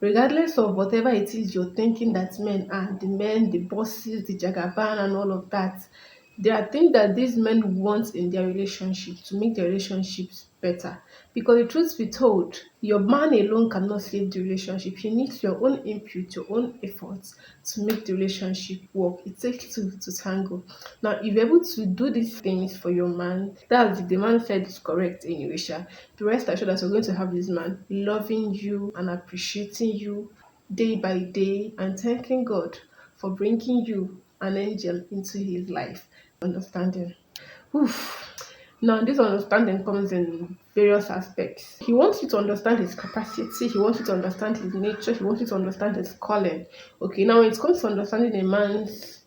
regardless of whatever it is you're thinking that men, the bosses, the jagaban, and all of that. There are things that these men want in their relationship to make their relationships better. Because the truth be told, your man alone cannot save the relationship. He needs your own input, your own efforts to make the relationship work. It takes two to tango. Now, if you're able to do these things for your man, that's if the man said it's correct anyway, Sha. The rest assured that you're going to have this man loving you and appreciating you day by day and thanking God for bringing you an angel into his life. Understanding. Oof. Now, this understanding comes in various aspects. He wants you to understand his capacity, he wants you to understand his nature, he wants you to understand his calling. Okay, now when it comes to understanding a man's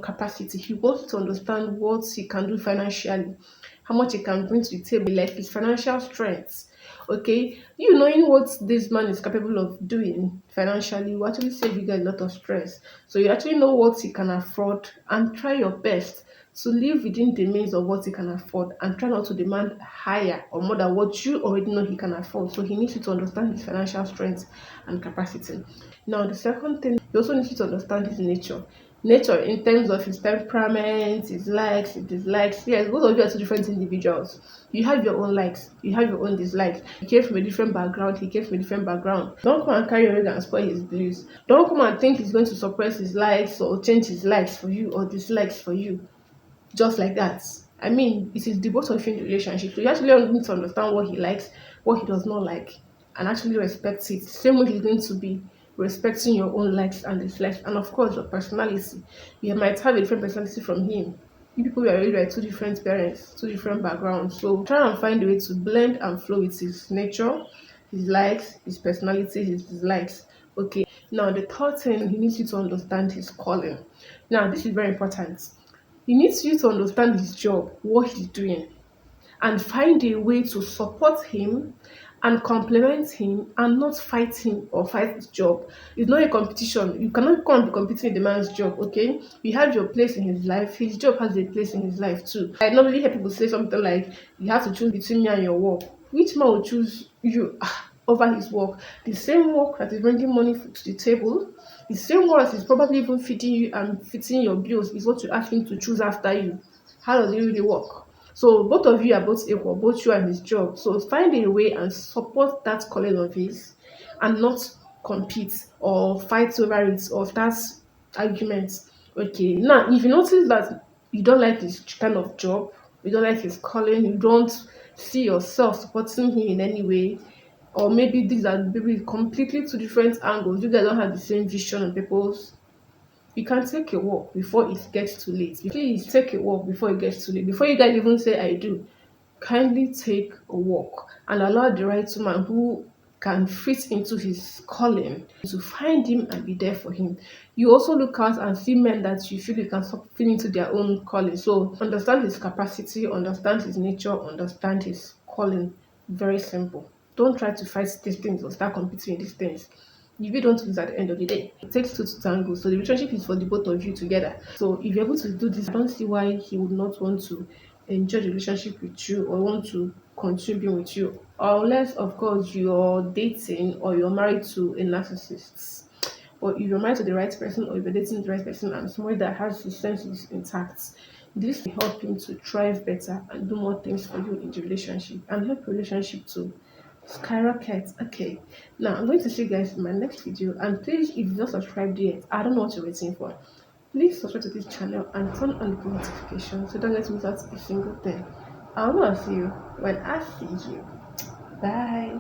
capacity, he wants you to understand what he can do financially, how much he can bring to the table, like his financial strength. Okay, you knowing what this man is capable of doing financially will actually save you guys a lot of stress. So you actually know what he can afford and try your best to live within the means of what he can afford and try not to demand higher or more than what you already know he can afford. So he needs you to understand his financial strength and capacity. Now, the second thing, he also needs you to understand his nature. Nature in terms of his temperament, his likes, his dislikes. Yes, both of you are two different individuals. You have your own likes, you have your own dislikes. He came from a different background, he came from a different background. Don't come and carry your leg and spoil his blues. Don't come and think he's going to suppress his likes or change his likes for you or dislikes for you just like that. I mean, it is the both of you in the relationship. So you actually need to understand what he likes, what he does not like, and actually respect it. Same way he's going to be respecting your own likes and dislikes, and of course your personality. You might have a different personality from him. You people are really like two different parents, two different backgrounds. So try and find a way to blend and flow with his nature, his likes, his personality, his dislikes. Okay. Now the third thing, he needs you to understand his calling. Now this is very important. He needs you to understand his job, what he's doing, and find a way to support him and complement him and not fight him or fight his job. It's not a competition. You cannot come and be competing with the man's job, okay? You have your place in his life. His job has a place in his life too. I normally hear people say something like, you have to choose between me and your work. Which man will choose you over his work? The same work that is bringing money to the table, the same work that is probably even feeding you and fitting your bills is what you ask him to choose after you. How does it really work? So both of you are both equal, both you and his job. So find a way and support that calling of his and not compete or fight over it or start arguments. Okay. Now if you notice that you don't like his kind of job, you don't like his calling, you don't see yourself supporting him in any way, or maybe these are maybe completely two different angles, you guys don't have the same vision on people's, you can take a walk before it gets too late. Please take a walk before it gets too late. Before you guys even say I do, kindly take a walk and allow the right woman who can fit into his calling to find him and be there for him. You also look out and see men that you feel you can fit into their own calling. So understand his capacity, understand his nature, understand his calling. Very simple. Don't try to fight these things or start competing with these things. If you don't lose at the end of the day, it takes two to tango. So the relationship is for the both of you together. So if you're able to do this, I don't see why he would not want to enjoy the relationship with you or want to continue being with you. Unless, of course, you're dating or you're married to a narcissist. Or if you're married to the right person or if you're dating the right person and somebody that has his senses intact, this will help him to thrive better and do more things for you in the relationship and help your relationship to skyrocket. Okay, now I'm going to see you guys in my next video, and please, if you've not subscribed yet, I don't know what you're waiting for. Please subscribe to this channel and turn on the notifications so don't get to miss out a single thing. I want to see you when I see you. Bye.